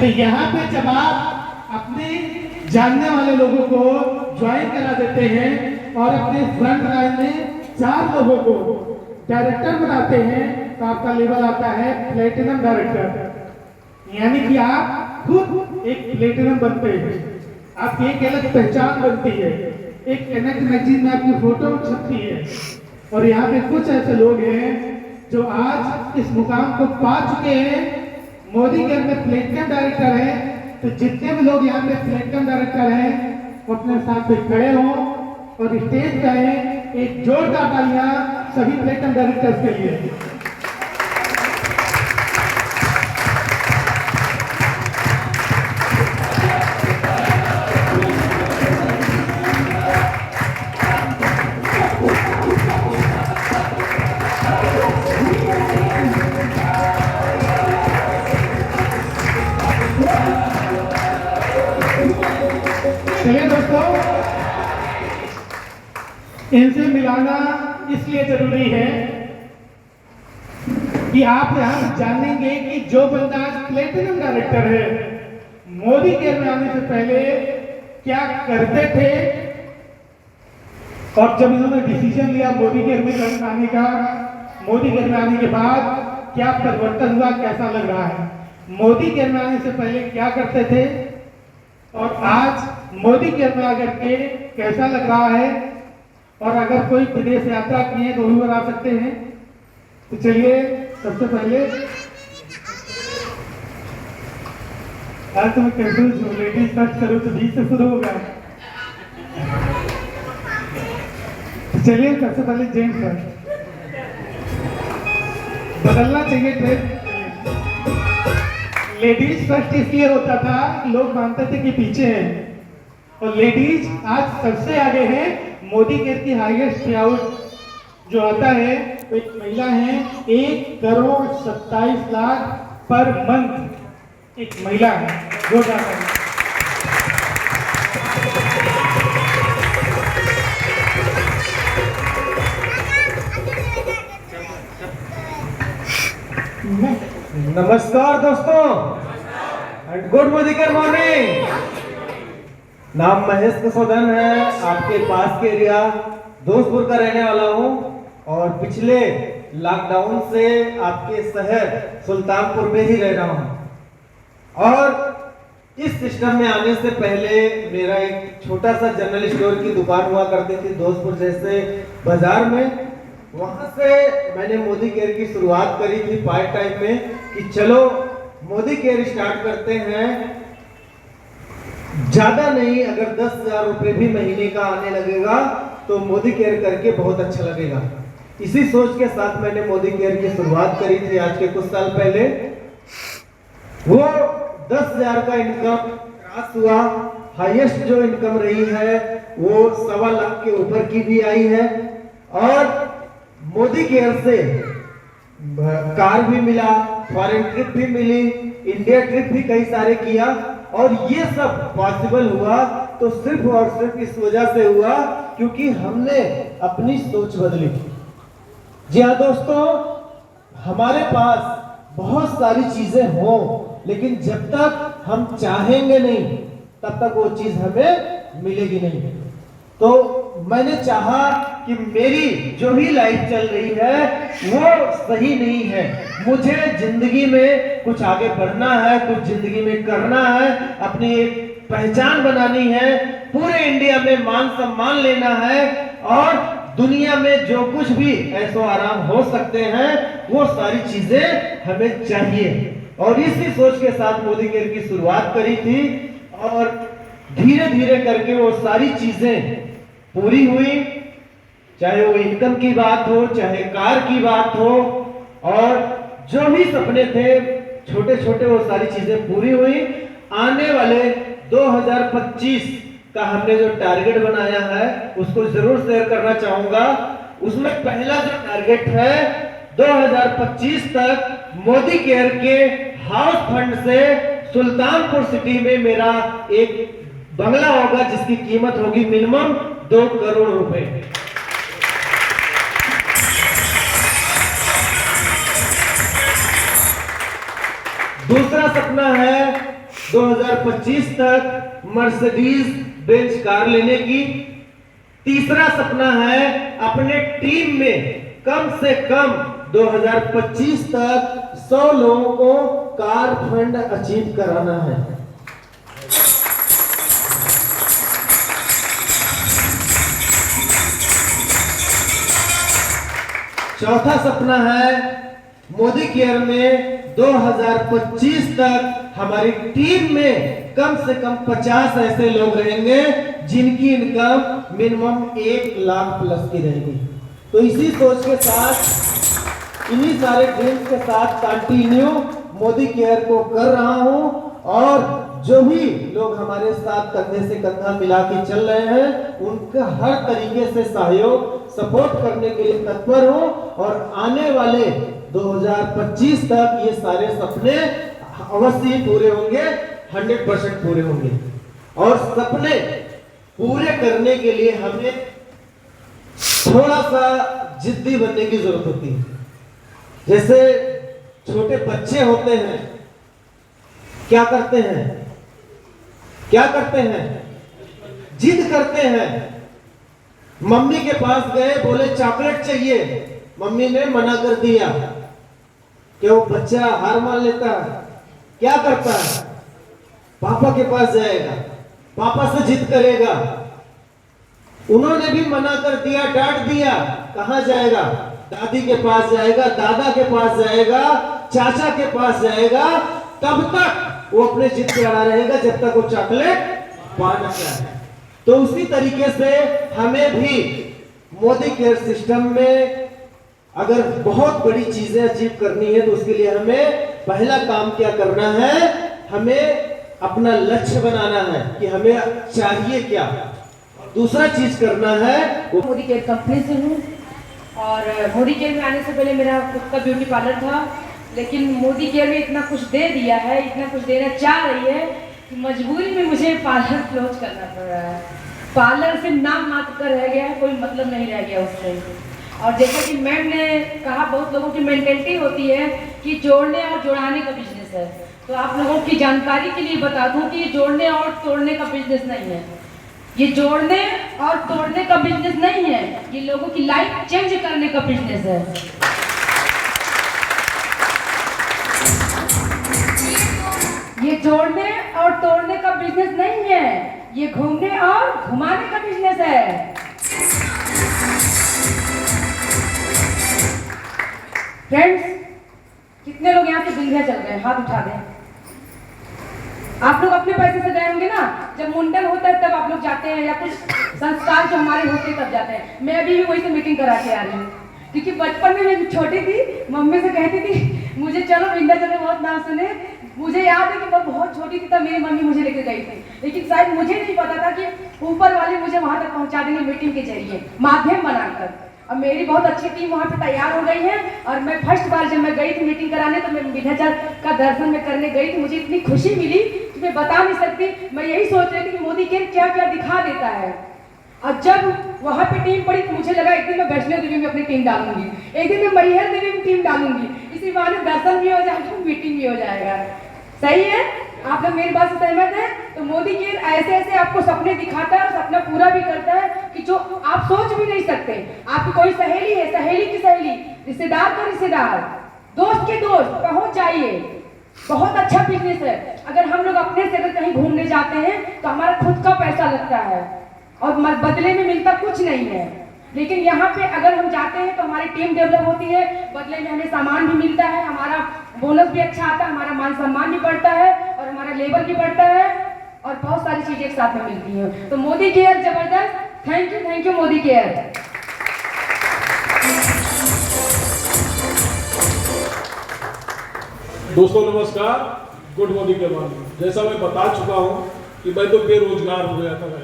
तो यहाँ पे जब आप अपने जानने वाले लोगों को ज्वाइन करा देते हैं और अपने फ्रंट लाइन में 4 लोगों को डायरेक्टर बनाते हैं तो आपका लेवल आता है प्लेटिनम डायरेक्टर। यानी कि आप खुद एक प्लेटिनम बनते हैं, आपकी एक अलग पहचान बनती है, एक कनेक्ट मैगजीन में आपकी फोटो छपती है। और यहाँ पे कुछ ऐसे लोग हैं जो आज इस मुकाम को पा चुके हैं, मोदी केयर में प्लेटिनम डायरेक्टर है। तो जितने भी लोग यहाँ पे प्लेटिनम डायरेक्टर हैं वो अपने साथ पे खड़े हों और स्टेज पे आए। एक जोरदार तालियां सभी प्लेटिनम डायरेक्टर्स के लिए। चलिए दोस्तों, इनसे मिलाना इसलिए जरूरी है कि आप यहां जानेंगे कि जो बंदा आज प्लेटिनम डायरेक्टर है, मोदी केयर में आने से पहले क्या करते थे और जब इन्होंने डिसीजन लिया मोदी केयर में आने का, मोदी केयर में आने के बाद क्या परिवर्तन हुआ, कैसा लग रहा है। मोदी केयर में आने से पहले क्या करते थे और आज मोदी केयर में आकर के कैसा लग रहा है। और अगर कोई विदेश यात्रा की है तो भी बता सकते हैं। तो चलिए सबसे पहले आज तो मैं कंफ्यूज हूँ, लेडीज फर्स्ट करूँ तो 20 से शुरू होगा। तो चलिए सबसे पहले जेंट्स फर्स्ट, बदलना चाहिए ट्रेंड। लेडीज फर्स्ट इसलिए होता था कि लोग मानते थे कि पीछे हैं, और लेडीज आज सबसे आगे है। मोदी केयर की हाईएस्ट पे आउट जो आता है वो एक महिला है, 1,27,00,000 पर मंथ एक महिला है जो जाता है। नमस्कार दोस्तों एंड गुड मॉर्निंग। नाम महेश कसोदन है, आपके पास के एरिया दोस्तपुर का रहने वाला हूं और पिछले लॉकडाउन से आपके शहर सुल्तानपुर में ही रह रहा हूं। और इस सिस्टम में आने से पहले मेरा एक छोटा सा जनरल स्टोर की दुकान हुआ करती थी दोस्तपुर जैसे बाजार में। वहां से मैंने मोदी केयर की शुरुआत करी थी पार्ट टाइम में कि चलो मोदी केयर स्टार्ट करते हैं। ज्यादा नहीं, अगर 10,000 रुपए भी महीने का आने लगेगा तो मोदी केयर करके बहुत अच्छा लगेगा। इसी सोच के साथ मैंने मोदी केयर की शुरुआत करी थी आज के कुछ साल पहले। वो 10,000 का इनकम क्रॉस हुआ। हाईएस्ट जो इनकम रही है वो 1.25 लाख के ऊपर की भी आई है। और मोदी केयर से कार भी मिला, फॉरेन ट्रिप भी मिली, इंडिया ट्रिप भी कई सारे किया। और ये सब पॉसिबल हुआ तो सिर्फ और सिर्फ इस वजह से हुआ क्योंकि हमने अपनी सोच बदली। जी हाँ दोस्तों, हमारे पास बहुत सारी चीजें हों लेकिन जब तक हम चाहेंगे नहीं तब तक वो चीज हमें मिलेगी नहीं। तो मैंने चाहा कि मेरी जो भी लाइफ चल रही है वो सही नहीं है, मुझे जिंदगी में कुछ आगे बढ़ना है, कुछ जिंदगी में करना है, अपनी एक पहचान बनानी है, पूरे इंडिया में मान सम्मान लेना है और दुनिया में जो कुछ भी ऐसो आराम हो सकते हैं वो सारी चीजें हमें चाहिए। और इसी सोच के साथ मोदी केयर की शुरुआत करी थी और धीरे धीरे करके वो सारी चीजें पूरी हुई। चाहे वो इनकम की बात हो, चाहे कार की बात हो, और जो भी सपने थे छोटे छोटे वो सारी चीजें पूरी हुई। आने वाले 2025 का हमने जो टारगेट बनाया है उसको जरूर शेयर करना चाहूंगा। उसमें पहला जो टारगेट है 2025 तक मोदी केयर के हाउस फंड से सुल्तानपुर सिटी में मेरा एक बंगला होगा जिसकी कीमत होगी मिनिमम 2 करोड़ रुपए। दूसरा सपना है 2025 तक मर्सिडीज बेंज कार लेने की। तीसरा सपना है अपने टीम में कम से कम 2025 तक 100 लोगों को कार फंड अचीव कराना है। चौथा सपना है मोदी केयर में 2025 तक हमारी टीम में कम से कम 50 ऐसे लोग रहेंगे जिनकी इनकम मिनिमम 1 लाख प्लस की रहेगी। तो इसी सोच के साथ, इन्हीं सारे ड्रीम्स के साथ कंटिन्यू मोदी केयर को कर रहा हूं और जो भी लोग हमारे साथ कंधे से कंधा मिला के चल रहे हैं उनका हर तरीके से सहयोग सपोर्ट करने के लिए तत्पर हूं और आने वाले 2025 तक ये सारे सपने अवश्य पूरे होंगे, 100% पूरे होंगे। और सपने पूरे करने के लिए हमें थोड़ा सा जिद्दी बनने की जरूरत होती है। जैसे छोटे बच्चे होते हैं, क्या करते हैं, क्या करते हैं, जिद करते हैं। मम्मी के पास गए, बोले चॉकलेट चाहिए, मम्मी ने मना कर दिया। क्या वो बच्चा हार मान लेता है? क्या करता है? पापा के पास जाएगा, पापा से जिद करेगा। उन्होंने भी मना कर दिया, डांट दिया, कहां जाएगा? दादी के पास जाएगा, दादा के पास जाएगा, चाचा के पास जाएगा। तब तक वो अपने जिद पे अड़ा रहेगा जब तक वो चॉकलेट पा ना जाए। तो उसी तरीके से हमें भी मोदी केयर सिस्टम में अगर बहुत बड़ी चीजें अचीव करनी है तो उसके लिए हमें पहला काम क्या करना है, हमें अपना लक्ष्य बनाना है कि हमें चाहिए क्या। दूसरा चीज करना है वो मोदी केयर कंपनी से हूँ और मोदी केयर में आने से पहले मेरा खुद का ब्यूटी पार्लर था, लेकिन मोदी केयर में इतना कुछ दे दिया है, इतना कुछ देना चाह रही है कि मजबूरी में मुझे पार्लर क्लोज करना पड़ रहा है। पार्लर से नाम मात्र का रह गया है, कोई मतलब नहीं रह गया उससे। और जैसा कि मैम ने कहा, बहुत लोगों की मेंटेलिटी होती है कि जोड़ने और जोड़ाने का बिजनेस है। तो आप लोगों की जानकारी के लिए बता दूं कि ये जोड़ने और तोड़ने का बिजनेस नहीं है, ये जोड़ने और तोड़ने का बिजनेस नहीं है, ये लोगों की लाइफ चेंज करने का बिजनेस है। ये जोड़ने और तोड़ने का बिजनेस नहीं है, ये घूमने और घुमाने का बिजनेस है। फ्रेंड्स, कितने लोग यहाँ से विंध्याचल गए? हाथ उठा दें। आप लोग अपने पैसे से गए होंगे ना, जब मुंडन होता है तब आप लोग जाते हैं, या कुछ संस्कार जो हमारे होते हैं तब जाते हैं। मैं अभी भी वही से मीटिंग करा के आ रही हूँ, क्योंकि बचपन में मैं छोटी थी, मम्मी से कहती थी मुझे चलो विंध्याचल में, बहुत नाम सुने। मुझे याद है कि मैं बहुत छोटी थी तब मेरी मम्मी मुझे लेकर गई थी, लेकिन शायद मुझे नहीं पता था कि ऊपर वाले मुझे वहां तक पहुंचा देंगे मीटिंग के जरिए, माध्यम बनाकर। अब मेरी बहुत अच्छी टीम वहां पे तैयार हो गई है और मैं फर्स्ट बार जब मैं गई थी मीटिंग कराने, तो मैं विंध्याचल का दर्शन में करने गई थी। मुझे इतनी खुशी मिली कि मैं बता नहीं सकती। मैं यही सोच रही थी कि मोदी केयर क्या क्या दिखा देता है। और जब वहां पे टीम पड़ी तो मुझे लगा एक दिन मैं वैष्णो देवी में अपनी टीम डालूंगी, एक दिन मैं मैहर देवी में टीम डालूंगी। इसी बहाने दर्शन भी हो जाएगा, मीटिंग भी हो जाएगा। सही है? आप लोग मेरी बात से सहमत हैं? तो मोदी केयर ऐसे ऐसे आपको सपने दिखाता है और सपना पूरा भी करता है कि जो आप सोच भी नहीं सकते। आपकी कोई सहेली है, सहेली की सहेली, रिश्तेदार का रिश्तेदार, दोस्त के दोस्त, पहुंच जाइए। बहुत अच्छा बिजनेस है। अगर हम लोग अपने से अगर कहीं घूमने जाते हैं तो हमारा खुद का पैसा लगता है और बदले में मिलता कुछ नहीं है। लेकिन यहाँ पे अगर हम जाते हैं तो हमारी टीम डेवलप होती है, बदले में हमें सामान भी मिलता है, हमारा बोनस भी अच्छा आता है, हमारा मान सम्मान भी बढ़ता है और हमारा लेवल भी बढ़ता है और बहुत सारी चीजें एक साथ में मिलती हैं। तो मोदी केयर जबरदस्त। Thank you Modi care. दोस्तों नमस्कार। गुड मॉर्निंग के बाद जैसा मैं बता चुका हूँ कि मैं तो बेरोजगार हो गया था।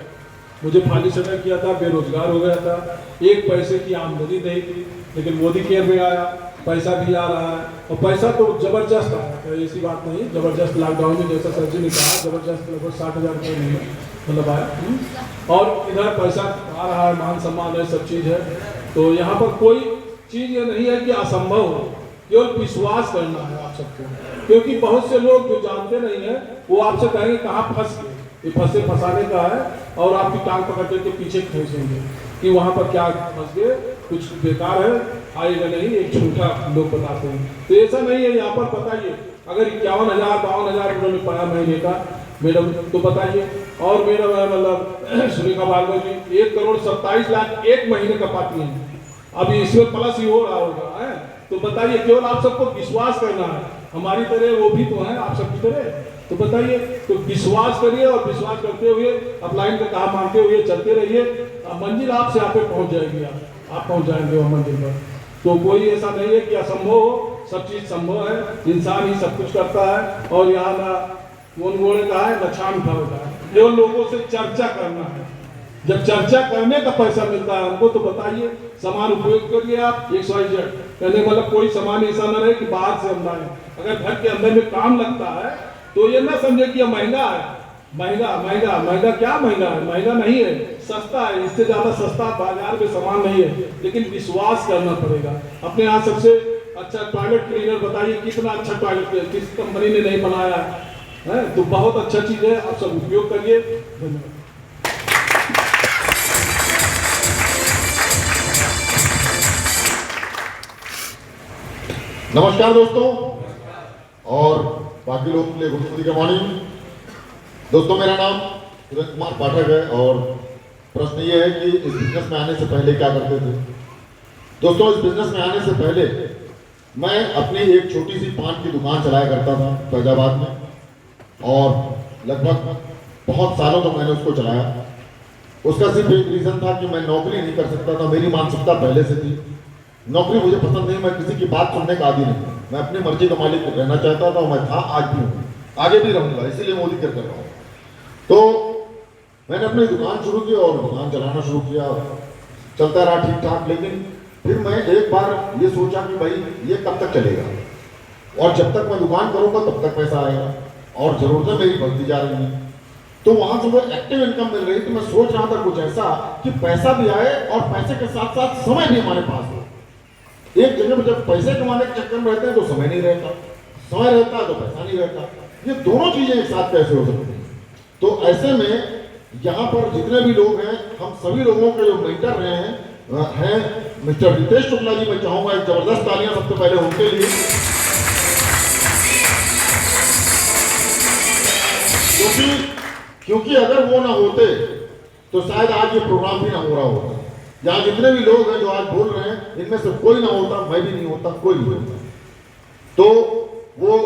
मुझे फाली समय किया था, बेरोजगार हो गया था, 1 पैसे की आमदनी नहीं थी। लेकिन मोदी केयर में आया, पैसा भी आ रहा है और पैसा तो जबरदस्त आया। तो ऐसी बात नहीं, जबरदस्त लॉकडाउन में जैसा सर जी ने कहा, जबरदस्त लगभग 60,000 रुपये महीने मतलब आया। और इधर पैसा आ रहा है, मान सम्मान है, सब चीज़ है। तो यहाँ पर कोई चीज़ ये नहीं है कि असंभव हो, केवल विश्वास करना है आप सबको। क्योंकि बहुत से लोग जो जानते नहीं है वो आपसे कहेंगे कहाँ फंस गए, ये फंसे फंसाने का है और आपकी टांग पकड़ के पीछे खींचेंगे कि वहाँ पर क्या फंस गए, कुछ बेकार है, आएगा नहीं, एक झूठा लोग बताते हैं। तो ऐसा नहीं है, यहाँ पर बताइए अगर 51,000 52,000 उन्होंने पाया महीने का मैडम तो बताइए, और मेरा मतलब सुरेखा बालवा जी 1,27,00,000 एक महीने का पाती हैं, अभी इसमें प्लस ही हो रहा होगा है। तो बताइए, केवल आप सबको विश्वास करना है, हमारी तरह वो भी तो है आप सबकी तरह, तो बताइए, तो विश्वास करिए और विश्वास करते हुए अपलाइन का कहा मानते हुए चलते रहिए, मंजिल आपसे आप पे पहुंच जाएगी, आप पहुंच जाएंगे वह मंजिल पर। तो कोई ऐसा नहीं है कि असंभव हो, सब चीज संभव है, इंसान ही सब कुछ करता है। और यहाँ ना कौन बोले का है न छान उठाता है, केवल लोगों से चर्चा करना है, जब चर्चा करने का पैसा मिलता है हमको तो बताइए, सामान उपयोग करिए आप XYZ कहने मतलब कोई सामान ऐसा ना रहे कि बाहर से हम लाए, अगर घर के अंदर में काम लगता है तो ये ना समझे कि यह महंगा है, महंगा क्या महंगा है, महंगा नहीं है, सस्ता है, इससे ज्यादा सस्ता बाजार में सामान नहीं है, लेकिन विश्वास करना पड़ेगा। अपने यहाँ सबसे अच्छा टॉयलेट क्लीनर बताइए, कितना अच्छा टॉयलेट किस कंपनी ने नहीं बनाया है, तो बहुत अच्छा चीज है, आप सब उपयोग करिए। धन्यवाद। नमस्कार दोस्तों और बाकी लोगों के लिए गुड मॉर्निंग का मॉर्निंग। दोस्तों मेरा नाम सुरेश कुमार पाठक है और प्रश्न ये है कि इस बिजनेस में आने से पहले क्या करते थे। दोस्तों इस बिजनेस में आने से पहले मैं अपनी एक छोटी सी पान की दुकान चलाया करता था फैजाबाद में और लगभग बहुत सालों तक मैंने उसको चलाया। उसका सिर्फ एक रीज़न था कि मैं नौकरी नहीं कर सकता था, मेरी मानसिकता पहले से थी, नौकरी मुझे पसंद नहीं, मैं किसी की बात सुनने का आदी नहीं, मैं अपनी मर्जी का मालिक रहना चाहता था, मैं था, आज भी हूँ, आगे भी रहूँगा, इसीलिए मोदी कर रहा हूँ। तो मैंने अपनी दुकान शुरू की और दुकान चलाना शुरू किया, चलता रहा ठीक ठाक, लेकिन फिर मैं एक बार ये सोचा कि भाई ये कब तक चलेगा और जब तक मैं दुकान करूँगा तब तक पैसा आएगा और ज़रूरतें मेरी बढ़ती जा रही हैं। तो वहाँ से वो एक्टिव इनकम मिल रही, तो मैं सोच रहा था कुछ ऐसा कि पैसा भी आए और पैसे के साथ साथ समय भी हमारे पास हो। एक जगह पर जब पैसे कमाने के चक्कर में रहते हैं तो समय नहीं रहता, समय रहता है तो पैसा नहीं रहता, ये दोनों चीजें एक साथ कैसे हो सकती हैं। तो ऐसे में यहाँ पर जितने भी लोग हैं, हम सभी लोगों के जो मेंटर रहे हैं मिस्टर रितेश शुक्ला जी, मैं चाहूंगा एक जबरदस्त तालियां सबसे पहले उनके लिए, क्योंकि अगर वो ना होते तो शायद आज ये प्रोग्राम भी ना हो रहा होता। यहाँ जितने भी लोग हैं जो आज बोल रहे हैं, इनमें से कोई ना होता, मैं भी नहीं होता, कोई नहीं होता। तो वो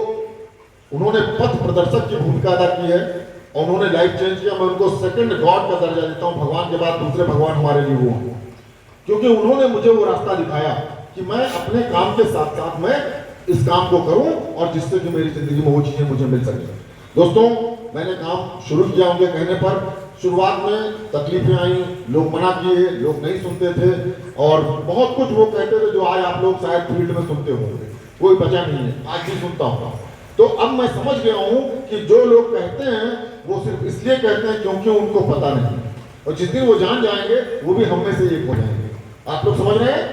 उन्होंने पथ प्रदर्शक की भूमिका अदा की है और उन्होंने लाइफ चेंज किया। मैं उनको सेकंड गॉड का दर्जा देता हूँ, भगवान के बाद दूसरे भगवान हमारे लिए वो हैं, क्योंकि उन्होंने मुझे वो रास्ता दिखाया कि मैं अपने काम के साथ साथ मैं इस काम को करूं और जिससे कि मेरी जिंदगी में वो चीजें मुझे मिल सके। दोस्तों मैंने काम शुरू किया, उनके कहने पर शुरुआत में तकलीफें आई, लोग मना किए, लोग नहीं सुनते थे और बहुत कुछ वो कहते थे जो आज आप लोग शायद फील्ड में सुनते होंगे, कोई बचा नहीं है, आज भी सुनता हूँ। तो अब मैं समझ गया हूँ कि जो लोग कहते हैं वो सिर्फ इसलिए कहते हैं क्योंकि उनको पता नहीं, और जिस दिन वो जान जाएंगे वो भी हम में से एक हो जाएंगे। आप लोग समझ रहे हैं?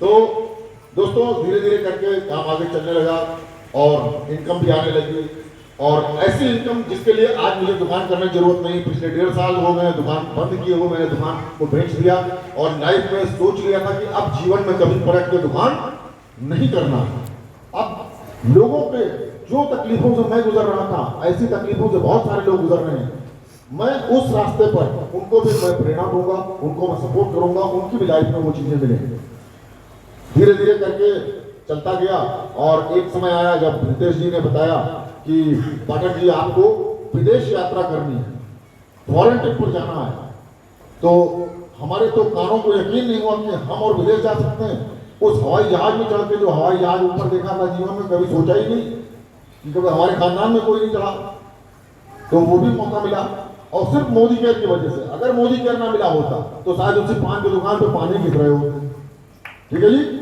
तो दोस्तों धीरे धीरे करके काम आगे चलने लगा और इनकम भी आने लगी, और ऐसी इनकम जिसके लिए आज मुझे दुकान करने की जरूरत नहीं। पिछले 1.5 साल हो गए दुकान बंद किए हुए, मैंने दुकान को बेच दिया और लाइफ में सोच लिया था कि अब जीवन में कभी पलट के दुकान नहीं करना। अब लोगों के जो तकलीफों से मैं गुजर रहा था, ऐसी तकलीफों से बहुत सारे लोग गुजर रहे हैं, मैं उस रास्ते पर उनको भी मैं प्रेरणा दूंगा, उनको मैं सपोर्ट करूंगा, उनकी भी लाइफ में वो चीजें मिलेंगी। धीरे धीरे करके चलता गया और एक समय आया जब रितेश जी ने बताया कि पाठक जी आपको विदेश यात्रा करनी है, फॉरेन ट्रिप पर जाना है, तो हमारे तो कानों को यकीन नहीं हुआ कि हम और विदेश जा सकते हैं। उस हवाई जहाज में चढ़ के जो हवाई जहाज ऊपर देखा था, जीवन में कभी सोचा ही नहीं कि कभी हमारे खानदान में कोई नहीं चढ़ा, तो वो भी मौका मिला और सिर्फ मोदी केयर की वजह से। अगर मोदी केयर ना मिला होता तो शायद उसी पान की दुकान पे पानी गिर रहे होते। ठीक है जी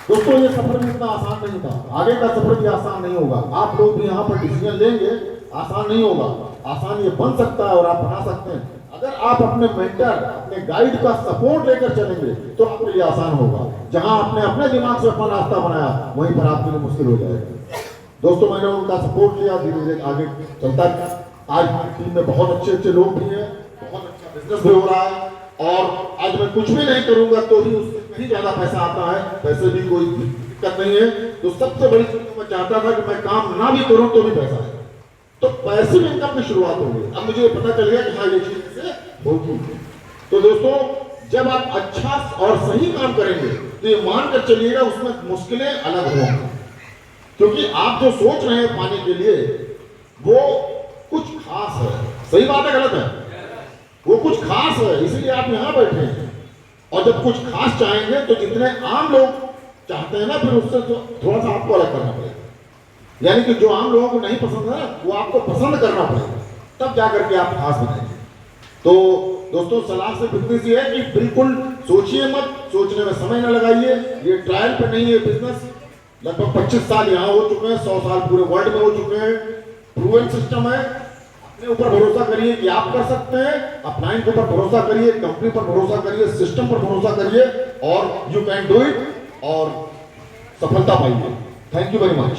दोस्तों, ये सफर भी इतना आसान नहीं था, आगे का सफर भी आसान नहीं होगा। आप लोग भी यहाँ पर डिसीजन लेंगे, आसान नहीं होगा, आसान ये बन सकता है और आप बना सकते हैं अगर आप अपने मेंटर, अपने गाइड का सपोर्ट लेकर चलेंगे तो आपके लिए आसान होगा। जहां आपने अपने दिमाग से अपना रास्ता बनाया वहीं पर आपके लिए मुश्किल हो जाएगा। दोस्तों, मैंने उनका सपोर्ट लिया, धीरे धीरे आगे चलता गया। आज हमारी टीम में बहुत अच्छे अच्छे लोग भी हैं, बहुत अच्छा बिजनेस भी हो रहा है, और आज मैं कुछ भी नहीं करूंगा तो भी उससे कहीं ज्यादा पैसा आता है। पैसे भी कोई दिक्कत नहीं है। तो सबसे बड़ी चीज मैं चाहता था कि मैं काम ना भी करूं तो भी पैसा है, तो पैसिव इनकम की शुरुआत हो गई। अब मुझे पता चल गया कि हाँ, ये चीज कैसे होगी। तो दोस्तों, जब आप अच्छा और सही काम करेंगे तो ये मानकर चलिएगा उसमें मुश्किलें अलग होंगी, क्योंकि आप जो सोच रहे हैं पाने के लिए वो कुछ खास है। सही बात है, गलत है? वो कुछ खास है, इसीलिए आप यहां बैठे हैं। और जब कुछ खास चाहेंगे तो जितने आम लोग चाहते हैं ना, फिर उससे तो थोड़ा सा आपको अलग करना पड़ेगा। यानी कि जो आम लोगों को नहीं पसंद है वो आपको पसंद करना पड़ेगा, तब जाकर के आप खास बनाएंगे। तो दोस्तों, सलाह सिर्फ इतनी सी है कि बिल्कुल सोचिए मत, सोचने में समय न लगाइए। ये ट्रायल पे नहीं है बिजनेस। लगभग 25 साल यहाँ हो चुके हैं, 100 साल पूरे वर्ल्ड में हो चुके हैं। प्रूवन सिस्टम है। अपने ऊपर भरोसा करिए कि आप कर सकते हैं, अपलाइन के ऊपर भरोसा करिए, कंपनी पर भरोसा करिए, सिस्टम पर भरोसा करिए, और यू कैन डू इट, और सफलता पाइए। Thank you very much.